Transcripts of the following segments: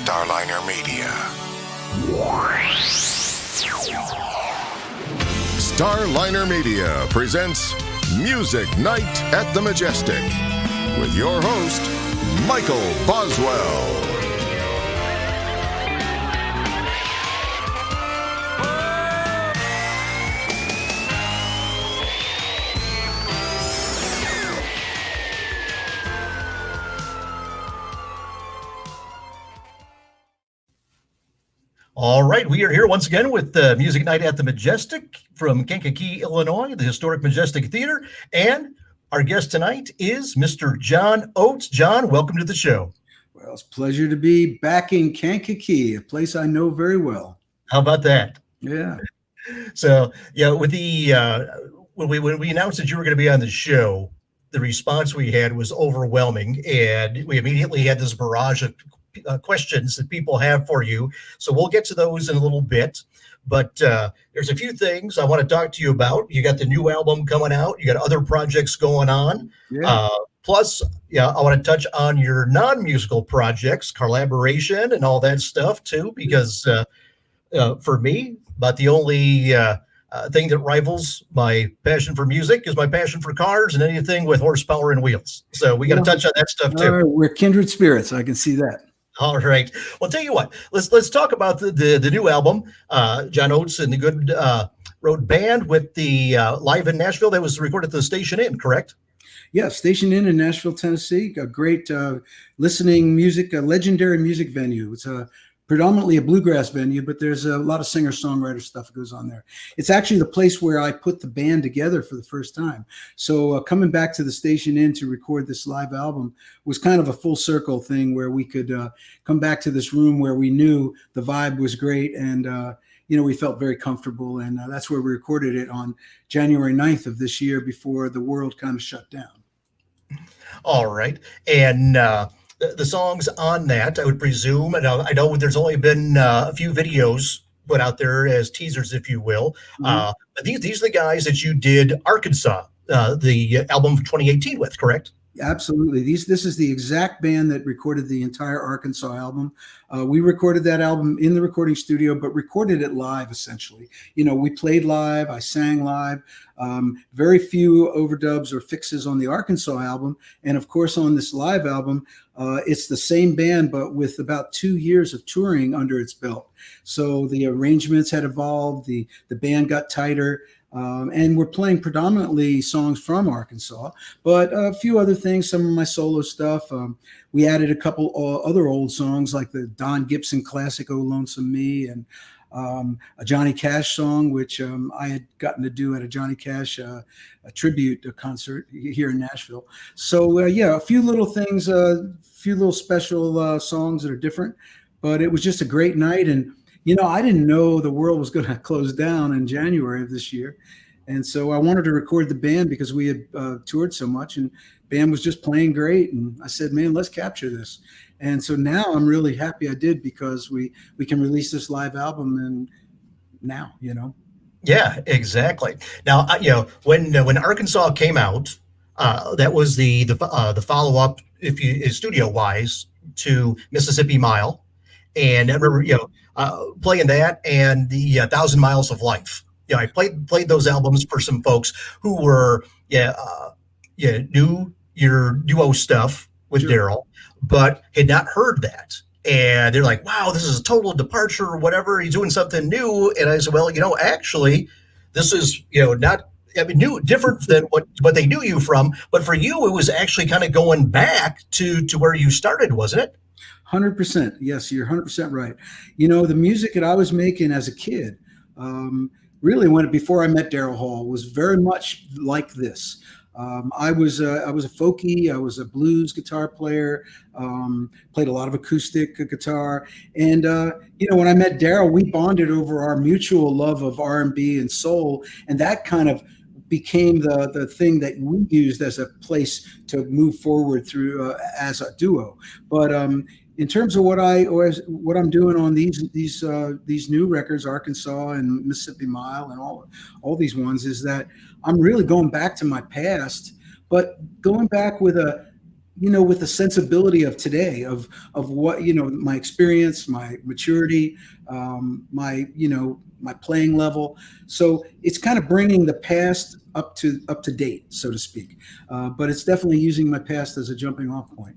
Starliner Media. Starliner Media presents Music Night at the Majestic with your host, Michael Boswell. All right, we are here once again with Music Night at the Majestic from Kankakee, Illinois, the historic Majestic Theater. And our guest tonight is Mr. John Oates. John, welcome to the show. Well, it's a pleasure to be back in Kankakee, a place I know very well. How about that? Yeah. So, yeah, with the when we announced that you were going to be on the show, the response we had was overwhelming, and we immediately had this barrage of questions that people have for you. So we'll get to those in a little bit. But there's a few things I want to talk to you about. You got the new album coming out. You got other projects going on. Yeah. Plus, I want to touch on your non-musical projects, collaboration, and all that stuff too, because for me, about the only thing that rivals my passion for music is my passion for cars and anything with horsepower and wheels. So we got to touch on that stuff too. We're kindred spirits. I can see that. All right. Well, tell you what, let's talk about the new album, John Oates and the Good Road Band with the live in Nashville. That was recorded at the Station Inn, correct? Yeah, Station Inn in Nashville, Tennessee. A great listening music, a legendary music venue. It's predominantly a bluegrass venue, but there's a lot of singer-songwriter stuff that goes on there. It's actually the place where I put the band together for the first time. So coming back to the Station Inn to record this live album was kind of a full circle thing where we could come back to this room where we knew the vibe was great and we felt very comfortable. And that's where we recorded it on January 9th of this year before the world kind of shut down. All right. And the songs on that, I would presume, and I know there's only been a few videos put out there as teasers, if you will. But these are the guys that you did Arkansas, the album from 2018 with, correct? Absolutely. This is the exact band that recorded the entire Arkansas album. We recorded that album in the recording studio, but recorded it live, essentially. We played live, I sang live, very few overdubs or fixes on the Arkansas album. And of course, on this live album, it's the same band, but with about 2 years of touring under its belt. So the arrangements had evolved, the band got tighter. And we're playing predominantly songs from Arkansas, but a few other things, some of my solo stuff. We added a couple other old songs like the Don Gibson classic, Oh Lonesome Me, and a Johnny Cash song, which I had gotten to do at a Johnny Cash a tribute concert here in Nashville. So, a few little things, a few little special songs that are different, but it was just a great night. And I didn't know the world was going to close down in January of this year. And so I wanted to record the band because we had toured so much and band was just playing great. And I said, man, let's capture this. And so now I'm really happy I did because we can release this live album and now. Yeah, exactly. Now, when Arkansas came out, that was the follow-up, studio-wise, to Mississippi Mile. And I remember, playing that and the 1,000 Miles of Life. I played those albums for some folks who were knew your duo stuff with Daryl, but had not heard that. And they're like, wow, this is a total departure or whatever. He's doing something new. And I said, well, actually, this is, new, different than what they knew you from. But for you, it was actually kind of going back to where you started, wasn't it? 100%. Yes, you're 100% right. The music that I was making as a kid, really before I met Daryl Hall, was very much like this. I was a folkie. I was a blues guitar player. Played a lot of acoustic guitar, and when I met Daryl, we bonded over our mutual love of R&B and soul, and that kind of became the thing that we used as a place to move forward through as a duo. But in terms of what I'm doing on these new records, Arkansas and Mississippi Mile and all these ones, is that I'm really going back to my past, but going back with a with the sensibility of today, of what, my experience, my maturity, my playing level. So it's kind of bringing the past up to date, so to speak. But it's definitely using my past as a jumping off point.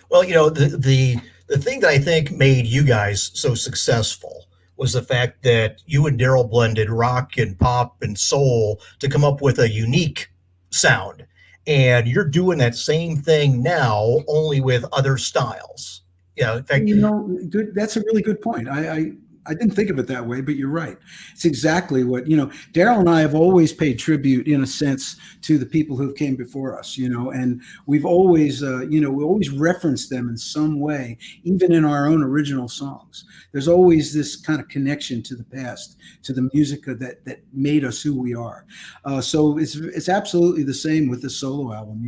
Well, the thing that I think made you guys so successful was the fact that you and Daryl blended rock and pop and soul to come up with a unique sound. And you're doing that same thing now, only with other styles. In fact, Good. That's a really good point. I didn't think of it that way, but you're right. It's exactly what, Daryl and I have always paid tribute, in a sense, to the people who came before us, and we've always, we always reference them in some way, even in our own original songs. There's always this kind of connection to the past, to the music that made us who we are. So it's absolutely the same with this solo album.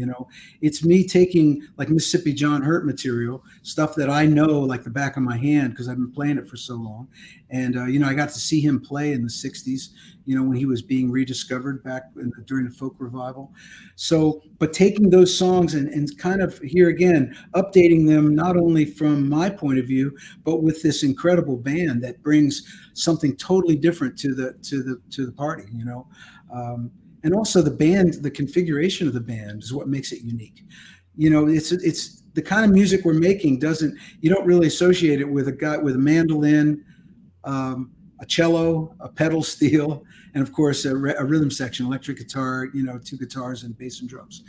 It's me taking like Mississippi John Hurt material, stuff that I know like the back of my hand because I've been playing it for so long. And, I got to see him play in the 60s, when he was being rediscovered back during the folk revival. So, but taking those songs and kind of, here again, updating them, not only from my point of view, but with this incredible band that brings something totally different to the party, and also the band, the configuration of the band is what makes it unique. It's the kind of music we're making you don't really associate it with a guy with a mandolin, a cello, a pedal steel, and of course a rhythm section, electric guitar, 2 guitars and bass and drums.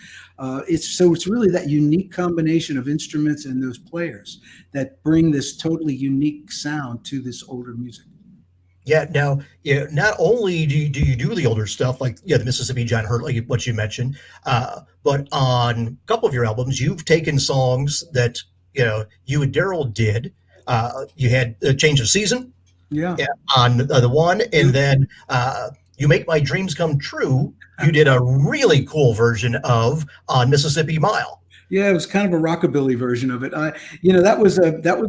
It's really that unique combination of instruments and those players that bring this totally unique sound to this older music. Yeah. Now, not only do you do the older stuff like the Mississippi John Hurt, like what you mentioned, but on a couple of your albums, you've taken songs that you and Daryl did. You had a Change of Season. Yeah. On the one, and then You Make My Dreams Come True, you did a really cool version of on Mississippi Mile. Yeah, it was kind of a rockabilly version of it. That was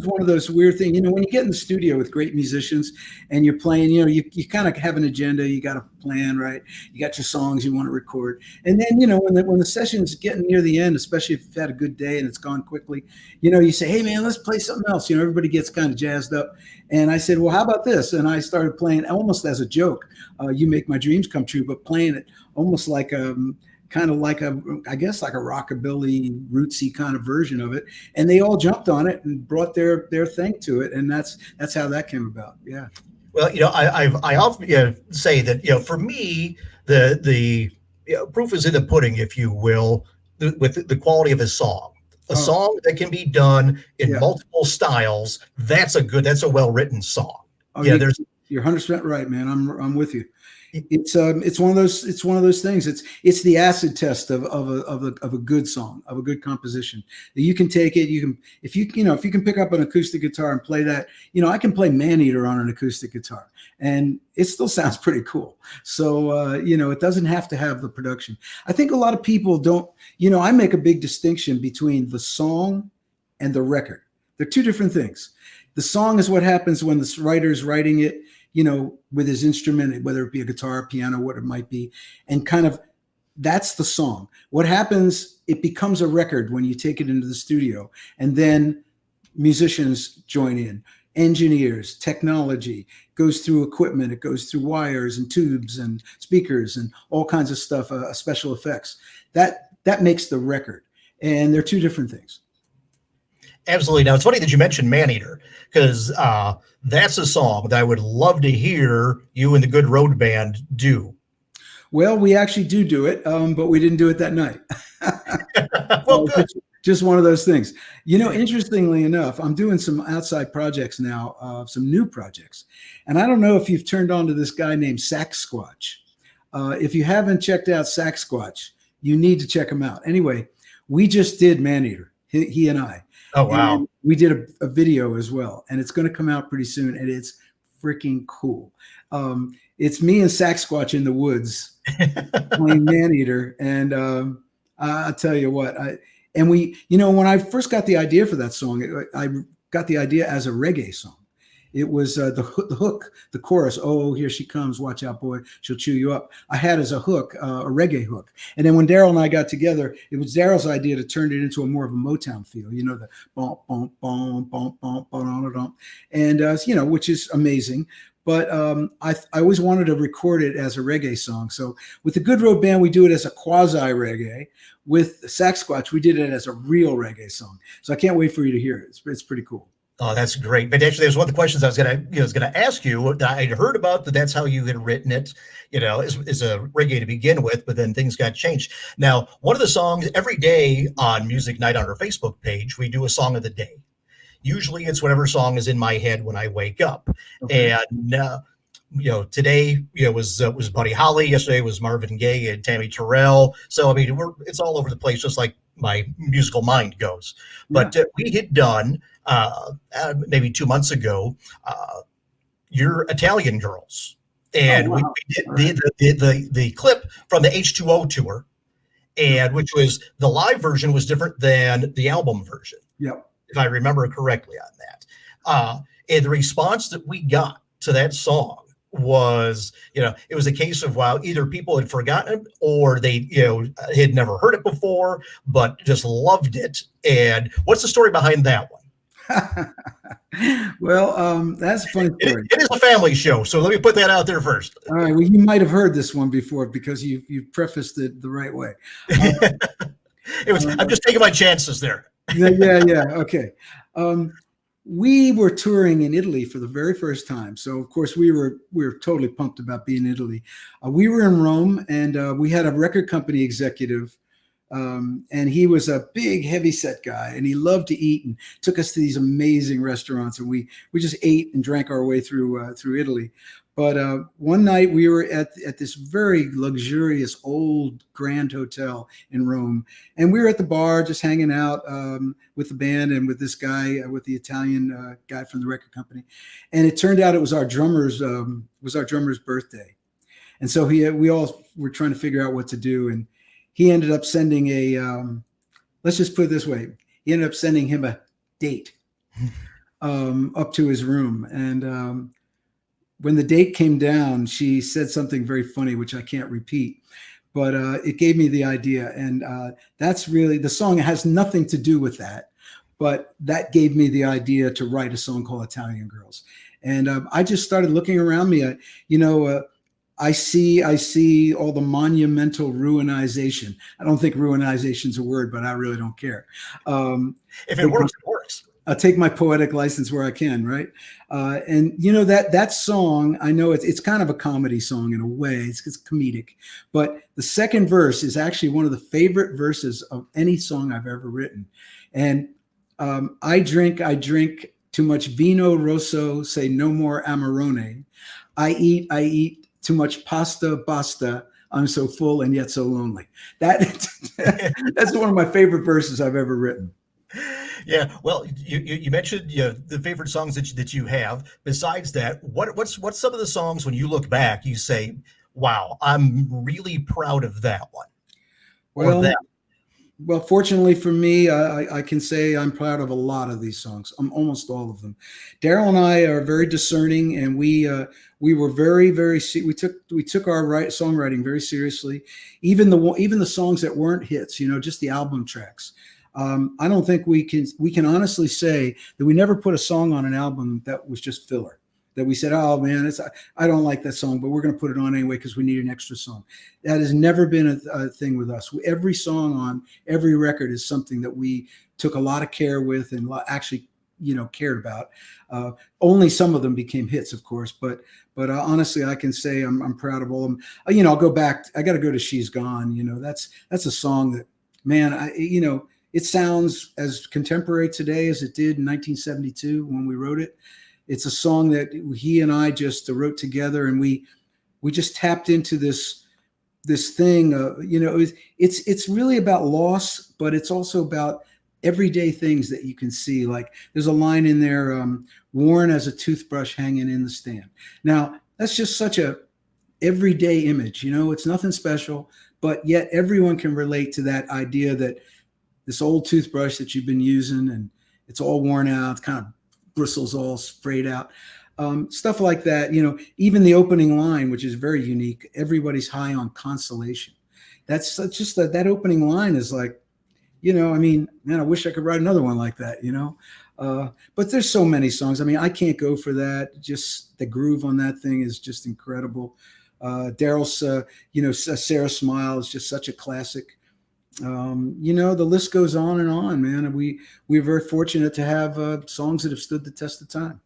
one of those weird things. When you get in the studio with great musicians and you're playing, you kind of have an agenda, you got a plan, right? You got your songs you want to record, and then when the session's getting near the end, especially if you've had a good day and it's gone quickly, you say, hey man, let's play something else. Everybody gets kind of jazzed up, and I said, well, how about this? And I started playing almost as a joke, You Make My Dreams Come True, but playing it almost like kind of like I guess like a rockabilly rootsy kind of version of it, and they all jumped on it and brought their thing to it, and that's how that came about. Yeah. Well, I often say that for me the proof is in the pudding, if you will, with the quality of a song. A song that can be done in multiple styles. That's a well written song. You're 100% right, man. I'm with you. It's one of those things. It's the acid test of a good song, of a good composition. You can take it. If you can pick up an acoustic guitar and play that. I can play Maneater on an acoustic guitar, and it still sounds pretty cool. So it doesn't have to have the production. I think a lot of people don't. I make a big distinction between the song and the record. They're two different things. The song is what happens when the writer's writing it, with his instrument, whether it be a guitar, piano, what it might be, and kind of that's the song. What happens, it becomes a record when you take it into the studio, and then musicians join in, engineers, technology, goes through equipment, it goes through wires and tubes and speakers and all kinds of stuff, special effects. That makes the record, and they're two different things. Absolutely. Now, it's funny that you mentioned Maneater, because that's a song that I would love to hear you and the Good Road Band do. Well, we actually do it, but we didn't do it that night. Well, good. Just one of those things. Interestingly enough, I'm doing some outside projects now, some new projects. And I don't know if you've turned on to this guy named Saxsquatch. If you haven't checked out Saxsquatch, you need to check him out. Anyway, we just did Maneater, he and I. Oh, wow. And we did a video as well, and it's going to come out pretty soon, and it's freaking cool. It's me and Saxsquatch in the woods playing Maneater, and I'll tell you what, when I first got the idea for that song, I got the idea as a reggae song, It was the hook, the chorus. Oh, here she comes! Watch out, boy! She'll chew you up. I had as a hook, a reggae hook. And then when Daryl and I got together, it was Daryl's idea to turn it into a more of a Motown feel. You know, the bom bom bom bom bom bom bom, and you know, which is amazing. But I always wanted to record it as a reggae song. So with the Good Road Band, we do it as a quasi reggae. With Sax Squatch, we did it as a real reggae song. So I can't wait for you to hear it. It's pretty cool. Oh, that's great. But actually, there's one of the questions I was gonna ask you. That I'd heard about that's how you had written it, you know, is a reggae to begin with, but then things got changed. Now, one of the songs every day on Music Night on our Facebook page, we do a song of the day. Usually it's whatever song is in my head when I wake up. Okay. And you know, today, you know, was Buddy Holly. Yesterday was Marvin Gaye and Tammy Terrell. So I mean, it's all over the place, just like my musical mind goes. But we had done maybe 2 months ago, your Italian Girls, and we did the clip from the H2O tour, and which was the live version was different than the album version. Yep. If I remember correctly on that. And the response that we got to that song was, you know, it was a case of, wow, either people had forgotten it or they, you know, had never heard it before, but just loved it. And what's the story behind that one? Well, that's a funny story. It is a family show, so let me put that out there first. All right. Well, you might have heard this one before because you prefaced it the right way. I'm just taking my chances there. Yeah. Okay. We were touring in Italy for the very first time. So of course we were totally pumped about being in Italy. We were in Rome, and we had a record company executive, and he was a big heavyset guy, and he loved to eat and took us to these amazing restaurants, and we just ate and drank our way through Italy. But one night we were at this very luxurious old grand hotel in Rome, and we were at the bar just hanging out with the band and with this guy, with the Italian guy from the record company. And it turned out it was our drummer's birthday, and so we all were trying to figure out what to do, and he ended up sending let's just put it this way, he ended up sending him a date up to his room, and when the date came down, she said something very funny, which I can't repeat, but it gave me the idea. And that's really, the song has nothing to do with that, but that gave me the idea to write a song called Italian Girls. And I just started looking around me. I see all the monumental ruinization. I don't think ruinization is a word, but I really don't care. If it works, it works. I'll take my poetic license where I can, right? And you know, that song, I know it's kind of a comedy song in a way. It's comedic, but the second verse is actually one of the favorite verses of any song I've ever written. And I drink too much vino rosso, say no more Amarone. I eat too much pasta, basta. I'm so full and yet so lonely. That's one of my favorite verses I've ever written. Yeah, well, you mentioned the favorite songs that you have. Besides that, what's some of the songs when you look back you say, "Wow, I'm really proud of that one"? Well, fortunately for me, I can say I'm proud of a lot of these songs. Almost all of them. Daryl and I are very discerning, and we were very we took our songwriting very seriously. Even the songs that weren't hits, just the album tracks. I don't think we can honestly say that we never put a song on an album that was just filler, that we said, oh man, I don't like that song, but we're going to put it on anyway because we need an extra song. That has never been a thing with us. Every song on every record is something that we took a lot of care with and actually cared about. Only some of them became hits, of course, but honestly, I can say I'm proud of all of them. I'll go back. I got to go to She's Gone. That's a song that, man, it sounds as contemporary today as it did in 1972 when we wrote it. It's a song that he and I just wrote together, and we just tapped into this thing. It's really about loss, but it's also about everyday things that you can see. Like there's a line in there, worn as a toothbrush hanging in the stand. Now that's just such a everyday image. It's nothing special, but yet everyone can relate to that idea that this old toothbrush that you've been using and it's all worn out, kind of bristles all sprayed out. stuff like that. Even the opening line, which is very unique. Everybody's high on consolation. That's just that opening line is like, man, I wish I could write another one like that, but there's so many songs. I mean, I can't go for that. Just the groove on that thing is just incredible. Daryl's, Sarah Smile is just such a classic. The list goes on, man. And we're very fortunate to have songs that have stood the test of time.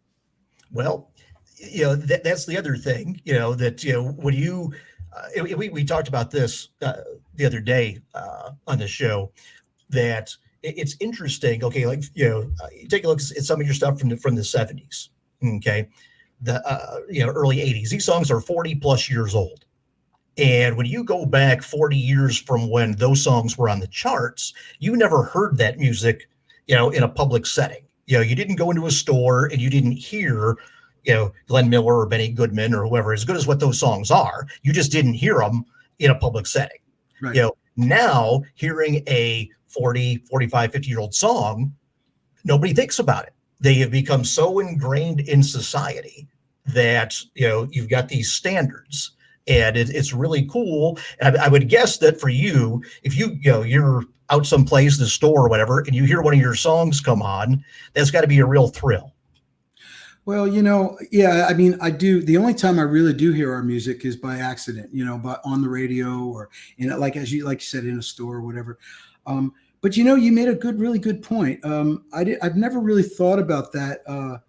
Well, that's the other thing, when you, we talked about this the other day on the show, that it's interesting. Okay, like you take a look at some of your stuff from the 70s. Okay, the early 80s. These songs are 40 plus years old, and when you go back 40 years from when those songs were on the charts, you never heard that music, in a public setting. You didn't go into a store and you didn't hear, Glenn Miller or Benny Goodman or whoever, as good as what those songs are. You just didn't hear them in a public setting. Right. Now hearing a 40, 45, 50-year-old song, nobody thinks about it. They have become so ingrained in society that, you've got these standards, and it's really cool. And I would guess that for you, if you're out someplace, the store or whatever, and you hear one of your songs come on, that's got to be a real thrill. Well, yeah, I mean, I do. The only time I really do hear our music is by accident, but on the radio or like you said, in a store or whatever. But you made a really good point. I've never really thought about that.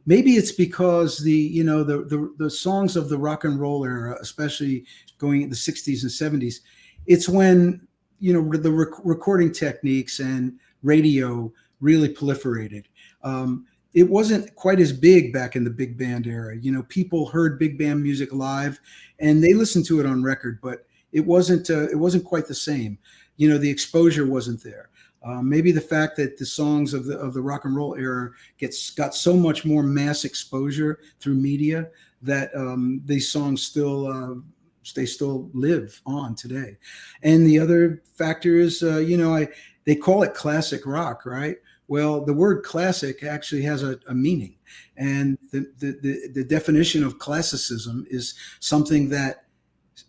Maybe it's because the songs of the rock and roll era, especially going in the 60s and 70s, it's when the recording techniques and radio really proliferated. It wasn't quite as big back in the big band era. People heard big band music live and they listened to it on record, but it wasn't quite the same. The exposure wasn't there. Maybe the fact that the songs of the rock and roll era got so much more mass exposure through media that these songs still live on today. And the other factor is, they call it classic rock, right? Well, the word classic actually has a meaning, and the definition of classicism is something that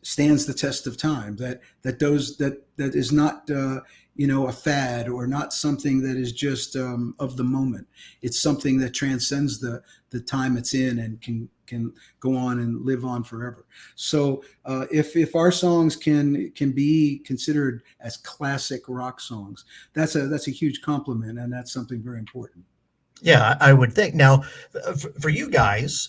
stands the test of time, that is not a fad, or not something that is just of the moment. It's something that transcends the time it's in and can go on and live on forever. So if our songs can be considered as classic rock songs, that's a huge compliment, and that's something very important. Yeah, I would think. Now, for you guys,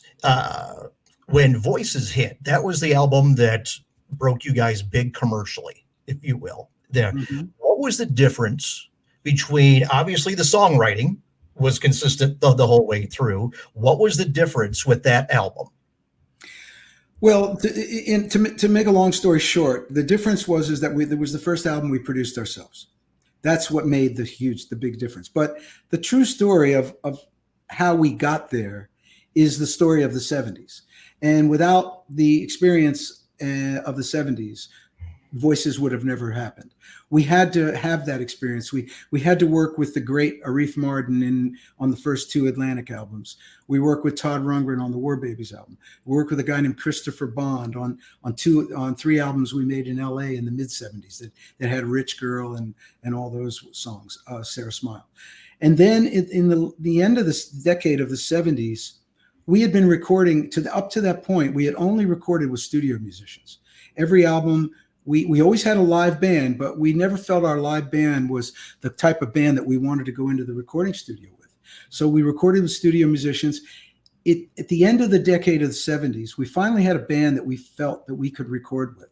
when Voices hit, that was the album that broke you guys big commercially, if you will. There, What was the difference between, obviously the songwriting was consistent the whole way through. What was the difference with that album? Well, to make a long story short, the difference was that it was the first album we produced ourselves. That's what made the big difference. But the true story of how we got there is the story of the 70s. And without the experience of the 70s, Voices would have never happened. We had to have that experience. We had to work with the great Arif Mardin on the first two Atlantic albums. We worked with Todd Rundgren on the War Babies album. We worked with a guy named Christopher Bond on three albums we made in LA in the mid 70s that had Rich Girl and all those songs, Sarah Smile. And then in the end of this decade of the 70s, we had been recording up to that point. We had only recorded with studio musicians. Every album, we always had a live band, but we never felt our live band was the type of band that we wanted to go into the recording studio with. So we recorded with studio musicians. At the end of the decade of the 70s, we finally had a band that we felt that we could record with.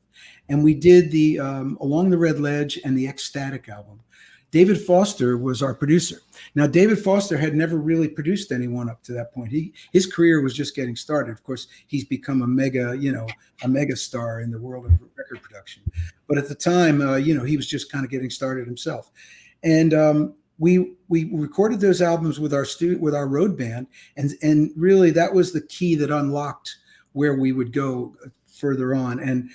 And we did the Along the Red Ledge and the Ecstatic album. David Foster was our producer. Now, David Foster had never really produced anyone up to that point. His career was just getting started. Of course, he's become a mega star in the world of record production. But at the time, he was just kind of getting started himself. And we recorded those albums with our road band, and really that was the key that unlocked where we would go further on. And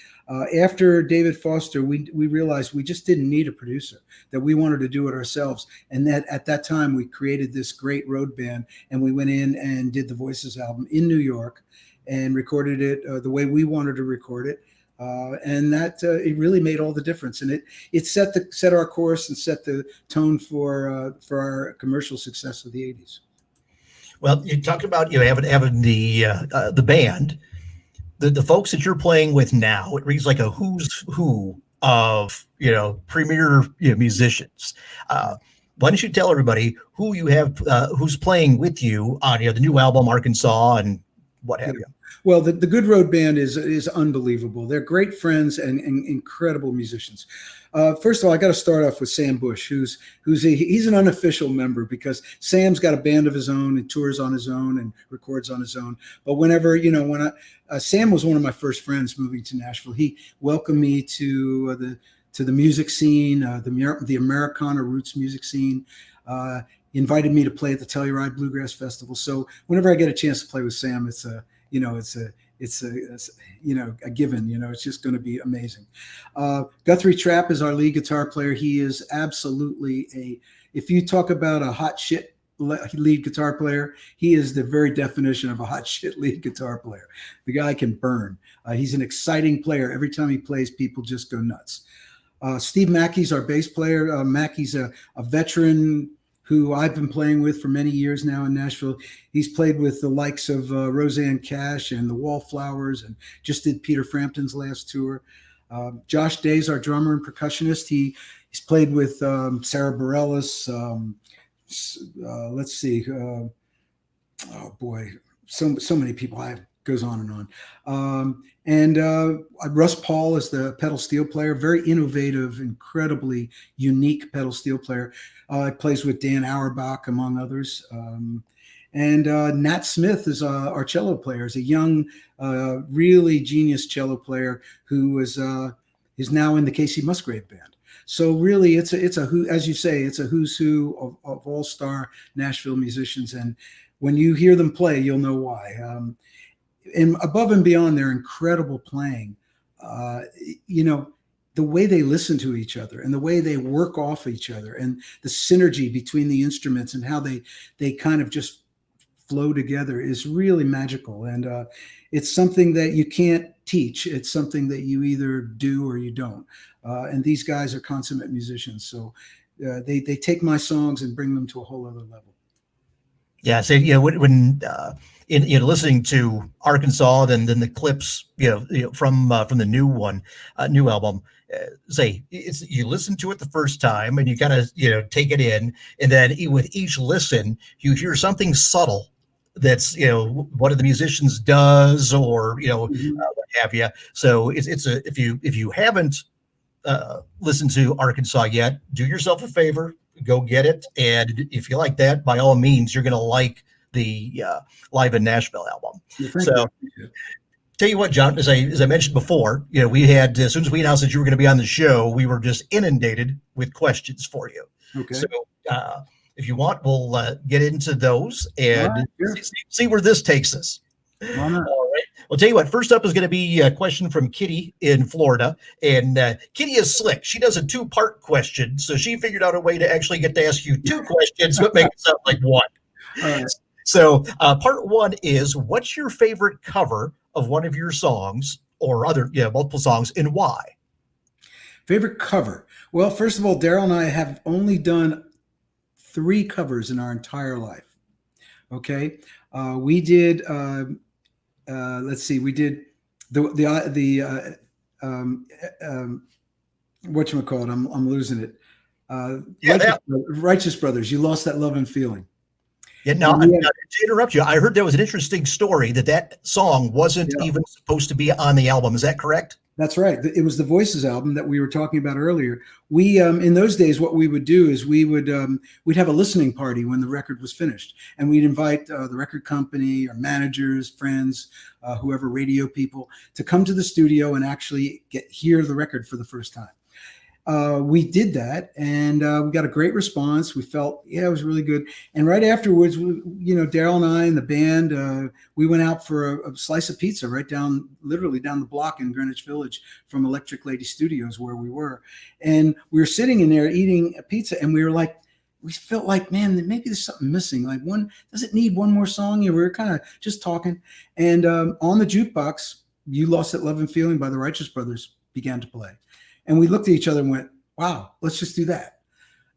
after David Foster, we realized we just didn't need a producer, that we wanted to do it ourselves. And that at that time, we created this great road band, and we went in and did the Voices album in New York and recorded it the way we wanted to record it. And that it really made all the difference. And it set our course and set the tone for our commercial success of the 80s. Well, you talked about having the band. The folks that you're playing with now, it reads like a who's who of premier musicians. Why don't you tell everybody who you have, who's playing with you on the new album Arkansas and what have you? Well, the Good Road Band is unbelievable. They're great friends and incredible musicians. First of all, I got to start off with Sam Bush, he's an unofficial member, because Sam's got a band of his own and tours on his own and records on his own. But whenever, Sam was one of my first friends moving to Nashville. He welcomed me to the music scene, the Americana roots music scene. He invited me to play at the Telluride Bluegrass Festival. So whenever I get a chance to play with Sam, it's a given. It's just going to be amazing. Guthrie Trapp is our lead guitar player. He is absolutely if you talk about a hot shit lead guitar player, he is the very definition of a hot shit lead guitar player. The guy can burn. He's an exciting player. Every time he plays, people just go nuts. Steve Mackey's our bass player. Mackey's a veteran who I've been playing with for many years now in Nashville. He's played with the likes of Roseanne Cash and the Wallflowers, and just did Peter Frampton's last tour. Josh Day's our drummer and percussionist. He's played with Sarah Bareilles. Let's see. Oh boy, so many people. Goes on and on. And Russ Paul is the pedal steel player, very innovative, incredibly unique pedal steel player. Plays with Dan Auerbach, among others. And Nat Smith is our cello player. He's a young, really genius cello player who is now in the Casey Musgrave Band. So really, it's a who, as you say, it's a who's who of all-star Nashville musicians. And when you hear them play, you'll know why. And above and beyond their incredible playing, the way they listen to each other and the way they work off each other and the synergy between the instruments and how they kind of just flow together is really magical. And it's something that you can't teach. It's something that you either do or you don't. And these guys are consummate musicians. So they take my songs and bring them to a whole other level. Yeah. So, when in listening to Arkansas, then the clips, from the new album, you listen to it the first time and you kind of, take it in, and then with each listen, you hear something subtle that's, one of the musicians does, or, what have you. So if you haven't listened to Arkansas yet, do yourself a favor, go get it. And if you like that, by all means, you're going to like the Live in Nashville album. So tell you what, John, as I mentioned before, we had, as soon as we announced that you were going to be on the show, we were just inundated with questions for you. Okay. So if you want, we'll get into those and see where this takes us. Why not? All right. Well, tell you what, first up is going to be a question from Kitty in Florida. And Kitty is slick. She does a 2-part question. So she figured out a way to actually get to ask you 2 questions, but make it sound like one. All right. So part 1 is, what's your favorite cover of one of your songs or other, multiple songs, and why? Favorite cover? Well, first of all, Daryl and I have only done 3 covers in our entire life. Okay. We did, let's see, we did the whatchamacallit, I'm losing it. Righteous Brothers, You Lost That Love and Feeling. Yeah, now, to interrupt you, I heard there was an interesting story that song wasn't even supposed to be on the album. Is that correct? That's right. It was the Voices album that we were talking about earlier. We, in those days, what we would do is we'd have a listening party when the record was finished, and we'd invite the record company, our managers, friends, whoever, radio people, to come to the studio and actually hear the record for the first time. we did that, and we got a great response. We felt, yeah, it was really good. And right afterwards, Daryl and I and the band, we went out for a slice of pizza literally down the block in Greenwich Village from Electric Lady Studios, where we were. And we were sitting in there eating a pizza, and we felt like, man, maybe there's something missing. Like, does it need one more song? We were kind of just talking. And on the jukebox, You Lost That Love and Feeling by the Righteous Brothers began to play. And we looked at each other and went, wow, let's just do that.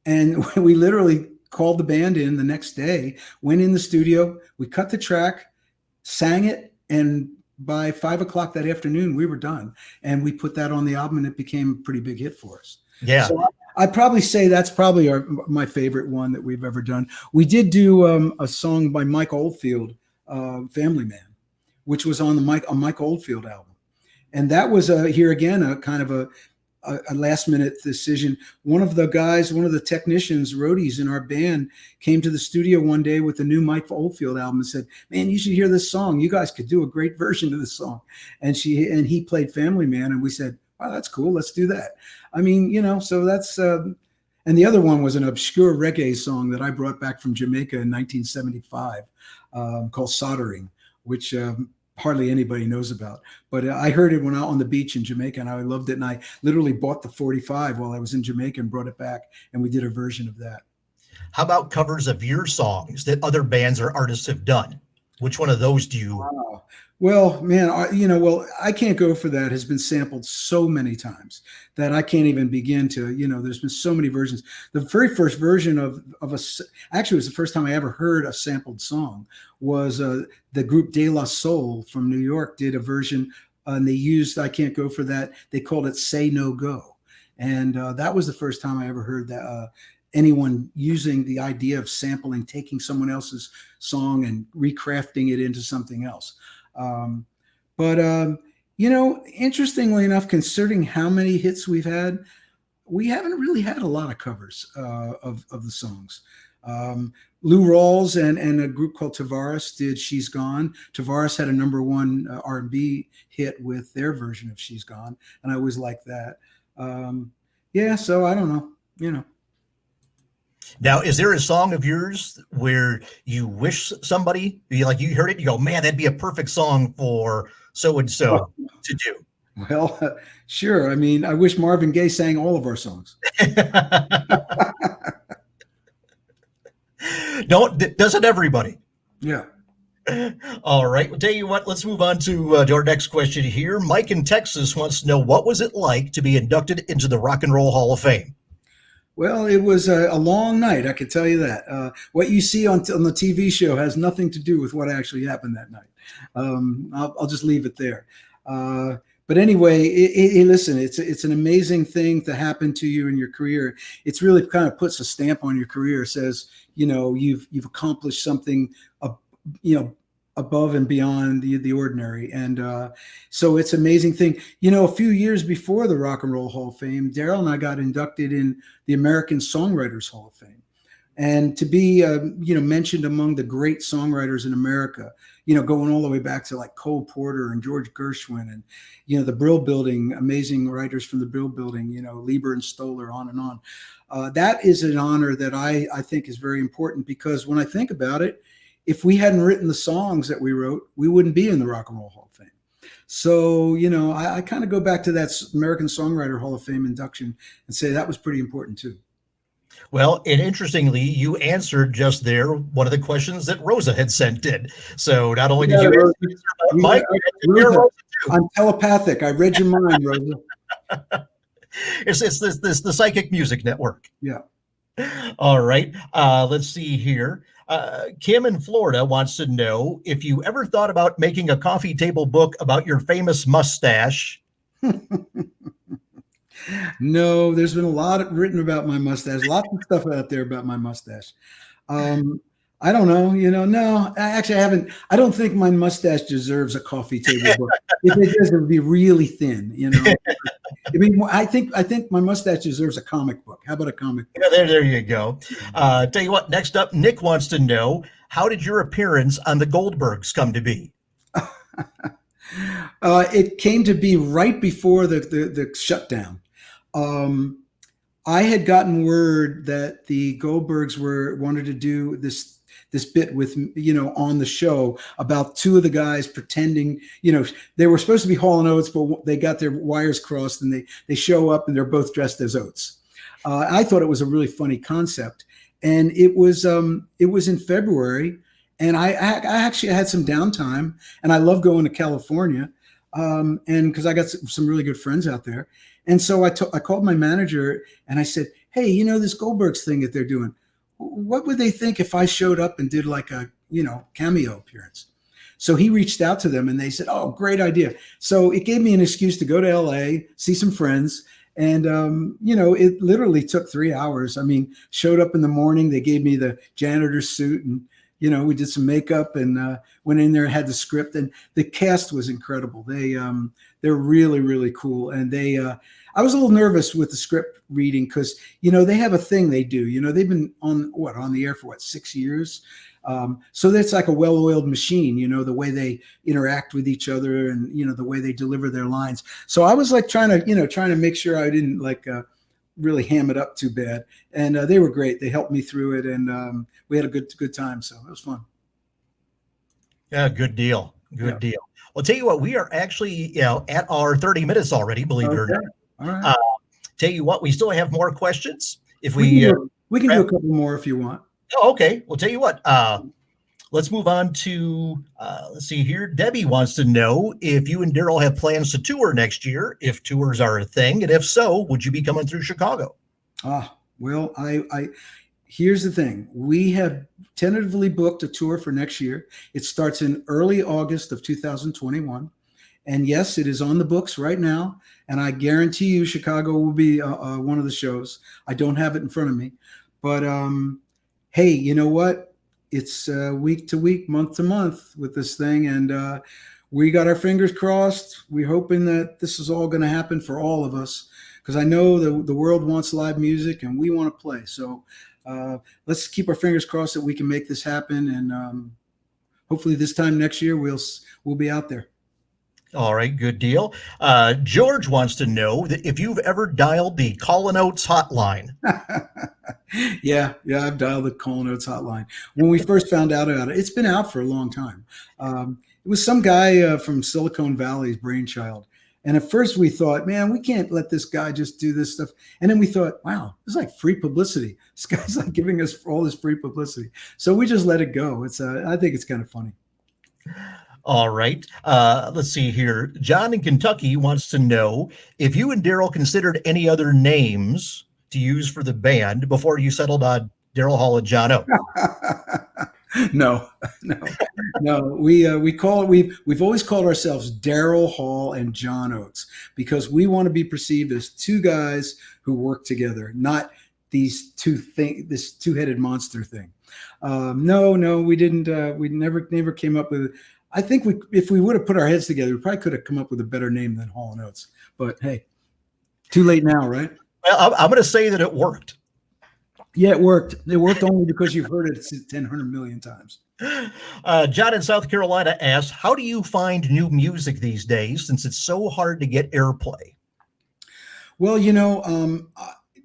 And we literally called the band in the next day, went in the studio, we cut the track, sang it, and by 5 o'clock that afternoon, we were done. And we put that on the album, and it became a pretty big hit for us. Yeah. So I'd probably say that's probably my favorite one that we've ever done. We did do a song by Mike Oldfield, Family Man, which was on the Mike Oldfield album. And that was here again, a kind of a last minute decision. One of the technicians, roadies in our band, came to the studio one day with the new Mike Oldfield album and said, man, you should hear this song. You guys could do a great version of this song. And he played Family Man. And we said, wow, that's cool. Let's do that. I mean, so that's, and the other one was an obscure reggae song that I brought back from Jamaica in 1975 called Soldering, which hardly anybody knows about. But I heard it when I was on the beach in Jamaica, and I loved it. And I literally bought the 45 while I was in Jamaica and brought it back, and we did a version of that. How about covers of your songs that other bands or artists have done? Which one of those do you? Wow. Well, man, I Can't Go For That has been sampled so many times that I can't even begin to, there's been so many versions. The very first version actually, it was the first time I ever heard a sampled song, was the group De La Soul from New York did a version, and they used I Can't Go For That. They called it Say No Go. And that was the first time I ever heard that. Anyone using the idea of sampling, taking someone else's song and recrafting it into something else. Interestingly enough, considering how many hits we've had, we haven't really had a lot of covers of the songs. Lou Rawls and a group called Tavares did She's Gone. Tavares had a #1 R&B hit with their version of She's Gone, and I always liked that. So I don't know, Now, is there a song of yours where you wish somebody, you heard it, you go, man, that'd be a perfect song for so-and-so to do? Well, sure. I mean, I wish Marvin Gaye sang all of our songs. Doesn't everybody? Yeah. All right. Well, tell you what, let's move on to our next question here. Mike in Texas wants to know, what was it like to be inducted into the Rock and Roll Hall of Fame? Well, it was a long night, I can tell you that. What you see on the TV show has nothing to do with what actually happened that night. I'll just leave it there. But anyway, listen, it's an amazing thing to happen to you in your career. It's really kind of puts a stamp on your career. It says, you've accomplished something, above and beyond the ordinary. And so it's an amazing thing. A few years before the Rock and Roll Hall of Fame, Daryl and I got inducted in the American Songwriters Hall of Fame. And to be, mentioned among the great songwriters in America, going all the way back to like Cole Porter and George Gershwin and, the Brill Building, amazing writers from the Brill Building, Lieber and Stoller, on and on. That is an honor that I think is very important, because when I think about it, if we hadn't written the songs that we wrote, we wouldn't be in the Rock and Roll Hall of Fame. So, I kind of go back to that American Songwriter Hall of Fame induction and say that was pretty important too. Well, and interestingly, you answered just there one of the questions that Rosa had sent in. So not only did you answer about Mike, Rosa, I'm telepathic. I read your mind, Rosa. It's the Psychic Music Network. Yeah. All right. Let's see here. Kim in Florida wants to know if you ever thought about making a coffee table book about your famous mustache. No, there's been a lot written about my mustache. Lots of stuff out there about my mustache. I don't know. No, actually, I haven't. I don't think my mustache deserves a coffee table book. If it does, it would be really thin. I mean, I think my mustache deserves a comic book. How about a comic book? Yeah, there you go. Tell you what. Next up, Nick wants to know, how did your appearance on the Goldbergs come to be? It came to be right before the shutdown. I had gotten word that the Goldbergs wanted to do this bit with, on the show about two of the guys pretending, they were supposed to be Hall and Oates, but they got their wires crossed and they show up and they're both dressed as Oates. I thought it was a really funny concept, and it was in February, and I actually had some downtime, and I love going to California, and because I got some really good friends out there, and so I called my manager and I said, hey, this Goldbergs thing that they're doing, what would they think if I showed up and did like a cameo appearance? So he reached out to them and they said, oh, great idea. So it gave me an excuse to go to LA, see some friends. And, it literally took 3 hours. I mean, showed up in the morning. They gave me the janitor's suit and, we did some makeup and went in there and had the script. And the cast was incredible. They're really, really cool. And I was a little nervous with the script reading because, they have a thing they do. They've been on the air for 6 years. So that's like a well-oiled machine, the way they interact with each other and, the way they deliver their lines. So I was like trying to make sure I didn't really ham it up too bad. And they were great. They helped me through it. And we had a good time. So it was fun. Yeah, good deal. Good deal. Well, tell you what, we are actually, at our 30 minutes already, believe it or not. All right. Tell you what, we still have more questions. If we can do a couple more if you want. Oh, okay. Well, tell you what, let's move on to, let's see here. Debbie wants to know if you and Daryl have plans to tour next year, if tours are a thing, and if so, would you be coming through Chicago? Well, here's the thing. We have tentatively booked a tour for next year. It starts in early August of 2021. And yes, it is on the books right now. And I guarantee you Chicago will be one of the shows. I don't have it in front of me. But hey, you know what? It's week to week, month to month with this thing. And we got our fingers crossed. We're hoping that this is all going to happen for all of us. Because I know the world wants live music and we want to play. So let's keep our fingers crossed that we can make this happen. And hopefully this time next year, we'll be out there. All right, good deal. George wants to know that if you've ever dialed the Call & Oates hotline. Yeah, I've dialed the Call & Oates hotline. When we first found out about it, it's been out for a long time. It was some guy from Silicon Valley's brainchild. And at first we thought, man, we can't let this guy just do this stuff. And then we thought, wow, it's like free publicity. This guy's like giving us all this free publicity. So we just let it go. I think it's kind of funny. All right. Let's see here. John in Kentucky wants to know if you and Daryl considered any other names to use for the band before you settled on Daryl Hall and John Oates. No. We've always called ourselves Daryl Hall and John Oates because we want to be perceived as two guys who work together, not this two-headed monster thing. No, we didn't. We never came up with it. I think if we would have put our heads together, we probably could have come up with a better name than Hall & Oates. But hey, too late now, right? Well, I'm going to say that it worked. Yeah, it worked. It worked only because you've heard it 100 million times. John in South Carolina asks, how do you find new music these days since it's so hard to get airplay? Well,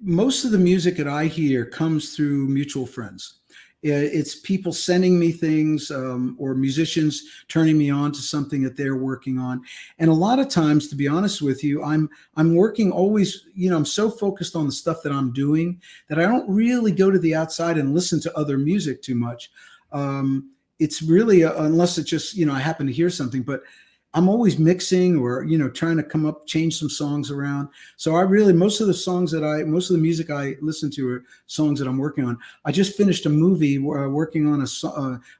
most of the music that I hear comes through mutual friends. It's people sending me things or musicians turning me on to something that they're working on. And a lot of times, to be honest with you, I'm working always, I'm so focused on the stuff that I'm doing that I don't really go to the outside and listen to other music too much. It's really, unless it's just, I happen to hear something, but I'm always mixing or, trying to change some songs around. So most of the music I listen to are songs that I'm working on. I just finished a movie working on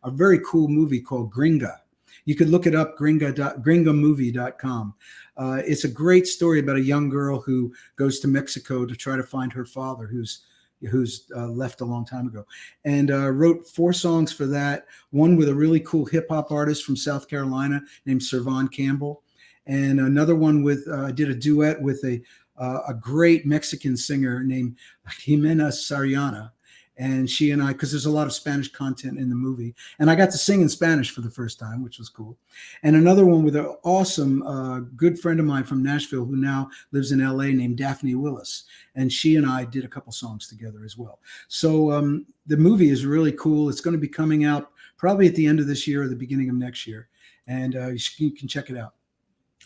a very cool movie called Gringa. You could look it up, gringamovie.com. It's a great story about a young girl who goes to Mexico to try to find her father, who's left a long time ago, and wrote 4 songs for that. One with a really cool hip hop artist from South Carolina named Servon Campbell, and another one I did a duet with a great Mexican singer named Jimena Sariana. And she and I, because there's a lot of Spanish content in the movie, and I got to sing in Spanish for the first time, which was cool. And another one with an awesome good friend of mine from Nashville who now lives in LA named Daphne Willis. And she and I did a couple songs together as well. So the movie is really cool. It's going to be coming out probably at the end of this year or the beginning of next year. And you can check it out.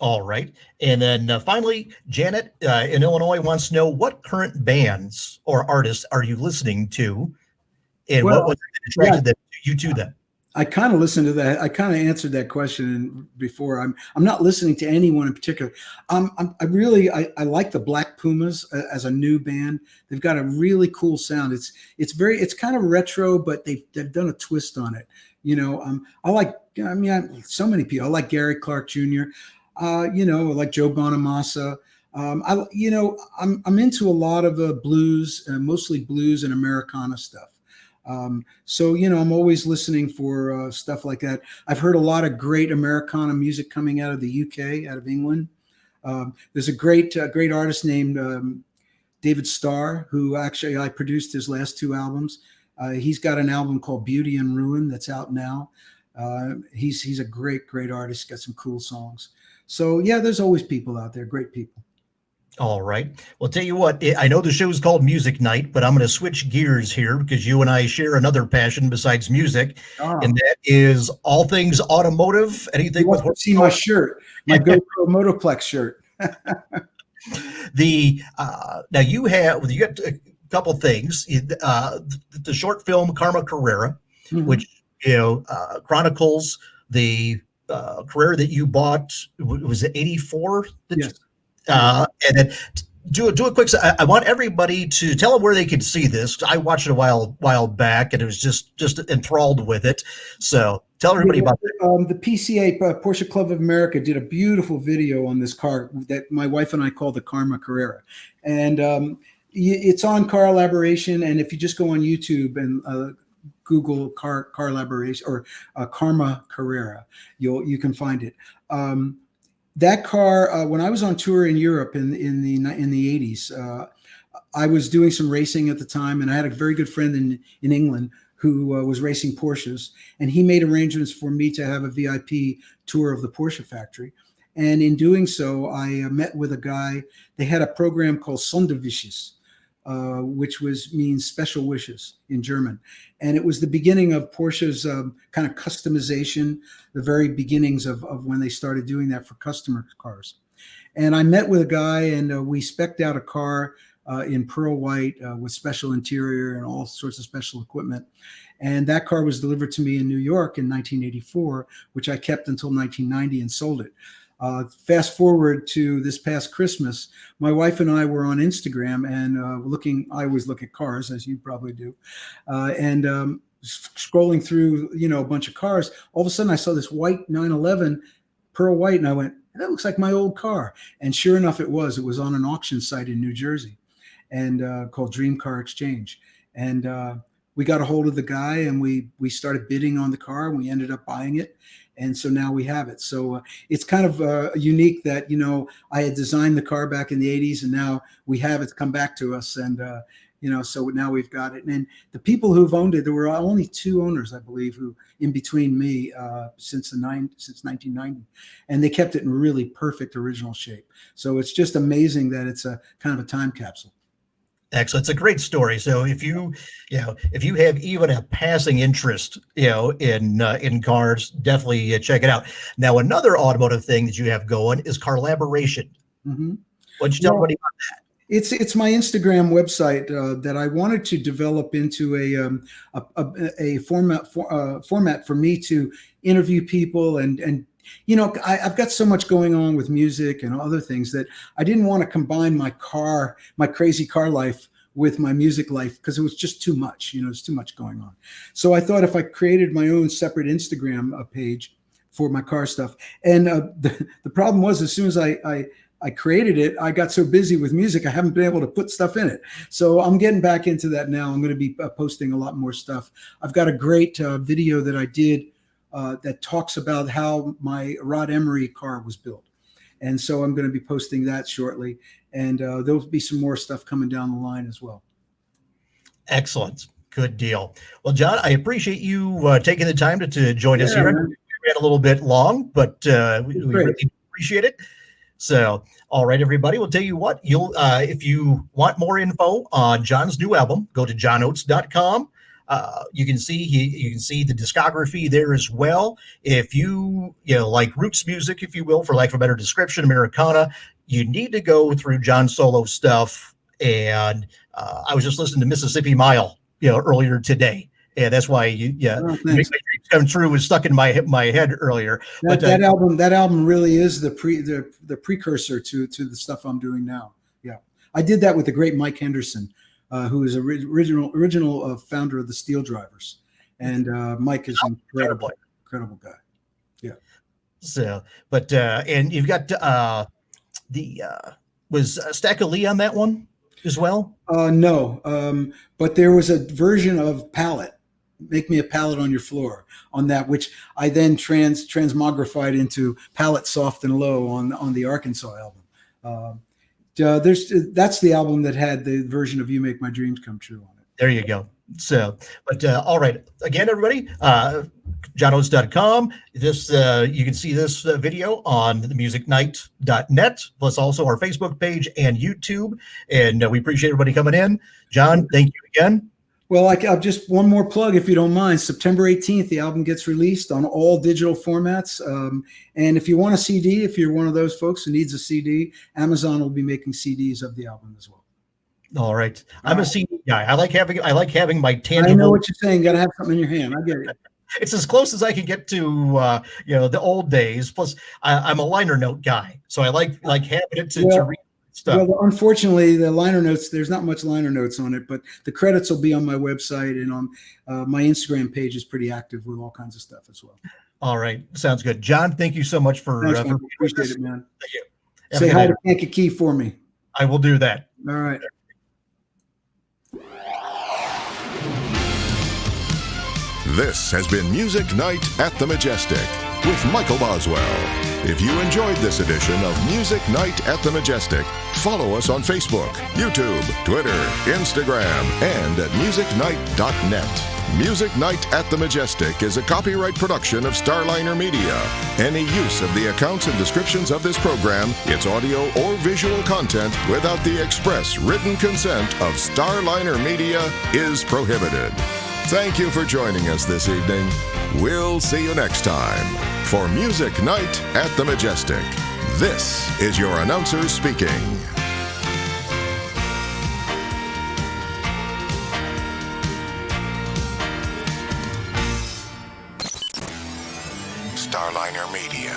All right. And then finally, Janet in Illinois wants to know, what current bands or artists are you listening to? And what was it that attracted you to them? I kind of listened to that. I kind of answered that question before. I'm not listening to anyone in particular. I like the Black Pumas as a new band. They've got a really cool sound. It's kind of retro, but they've done a twist on it. So many people. I like Gary Clark Jr. Like Joe Bonamassa. I'm into a lot of blues, mostly blues and Americana stuff. So I'm always listening for stuff like that. I've heard a lot of great Americana music coming out of the UK, out of England. There's a great artist named David Starr, who actually I produced his last two albums. He's got an album called Beauty and Ruin that's out now. He's a great artist. Got some cool songs. So yeah, there's always people out there, great people. All right. Well, tell you what, I know the show is called Music Night, but I'm going to switch gears here because you and I share another passion besides music, and that is all things automotive. Anything with see my shirt, my GoPro Motoplex shirt. Now you got a couple things. The short film Karma Carrera, mm-hmm. which chronicles the Carrera that you bought. Was it 84? Yes. And then do a quick. I want everybody to tell them where they can see this. I watched it a while back, and it was just enthralled with it. So tell everybody about that. The PCA Porsche Club of America did a beautiful video on this car that my wife and I call the Karma Carrera, and it's on Car Elaboration. And if you just go on YouTube and Google car elaboration or Karma Carrera, you can find it. That car, when I was on tour in Europe in the 80s, I was doing some racing at the time, and I had a very good friend in England who was racing Porsches, and he made arrangements for me to have a VIP tour of the Porsche factory. And in doing so, I met with a guy. They had a program called Sonderwishes, which means special wishes in German. And it was the beginning of Porsche's kind of customization, the very beginnings of when they started doing that for customer cars. And I met with a guy, and we spec'd out a car in pearl white with special interior and all sorts of special equipment. And that car was delivered to me in New York in 1984, which I kept until 1990 and sold it. Fast forward to this past Christmas, my wife and I were on Instagram and I always look at cars, as you probably do, and scrolling through, a bunch of cars. All of a sudden I saw this white 911, pearl white, and I went, that looks like my old car. And sure enough, it was on an auction site in New Jersey, and called Dream Car Exchange. And we got a hold of the guy, and we started bidding on the car, and we ended up buying it. And so now we have it. So it's kind of unique that, I had designed the car back in the 80s, and now we have it come back to us. And, so now we've got it. And the people who've owned it, there were only two owners, I believe, who in between me since 1990. And they kept it in really perfect original shape. So it's just amazing that it's a kind of a time capsule. Excellent. It's a great story. So if you have even a passing interest, in cars, definitely check it out. Now, another automotive thing that you have going is Car Elaboration. Mm-hmm. Why don't you tell everybody about that? It's my Instagram website that I wanted to develop into a format for me to interview people and. I've got so much going on with music and other things that I didn't want to combine my crazy car life with my music life because it was just too much. There's too much going on. So I thought if I created my own separate Instagram page for my car stuff. And the problem was, as soon as I created it, I got so busy with music, I haven't been able to put stuff in it. So I'm getting back into that now. I'm going to be posting a lot more stuff. I've got a great video that I did that talks about how my Rod Emery car was built. And so I'm going to be posting that shortly. And there'll be some more stuff coming down the line as well. Excellent. Good deal. Well, John, I appreciate you taking the time to join us here. Man. We ran a little bit long, but we really appreciate it. So, all right, everybody. We'll tell you what. You'll if you want more info on John's new album, go to johnoates.com. You can see the discography there as well. If you like roots music, if you will, for lack of a better description, Americana, you need to go through John's solo stuff. And I was just listening to Mississippi Mile, earlier today. Yeah, that's why Make My Dreams Come True was stuck in my head earlier. That album really is the precursor to the stuff I'm doing now. Yeah, I did that with the great Mike Henderson, who is original founder of the Steel Drivers, and Mike is incredible guy. Yeah. So, but and you've got was Stack of Lee on that one as well? No, but there was a version of Palette. Make Me a Palette on Your Floor on that, which I then transmogrified into Palette Soft and Low on the Arkansas album. That's the album that had the version of You Make My Dreams Come True on it. There you go. So, but all right, again, everybody, johnoates.com. This you can see this video on themusicnight.net, plus also our Facebook page and YouTube. And we appreciate everybody coming in. John, thank you again. Well, I'll just one more plug, if you don't mind. September 18th, the album gets released on all digital formats. And if you want a CD, if you're one of those folks who needs a CD, Amazon will be making CDs of the album as well. All right. I'm a CD guy. I like having my tangible. I know what you're saying. Got to have something in your hand. I get it. It's as close as I can get to the old days. Plus, I'm a liner note guy, so I like having it to read stuff. Well, unfortunately, the liner notes, there's not much liner notes on it, but the credits will be on my website, and on my Instagram page is pretty active with all kinds of stuff as well. All right. Sounds good. John, thank you so much for appreciate it, man. Thank you. Say hi to Kankakee for me. I will do that. All right. This has been Music Night at the Majestic with Michael Boswell. If you enjoyed this edition of Music Night at the Majestic, follow us on Facebook, YouTube, Twitter, Instagram, and at musicnight.net. Music Night at the Majestic is a copyright production of Starliner Media. Any use of the accounts and descriptions of this program, its audio or visual content, without the express written consent of Starliner Media is prohibited. Thank you for joining us this evening. We'll see you next time. For Music Night at the Majestic, this is your announcer speaking. Starliner Media.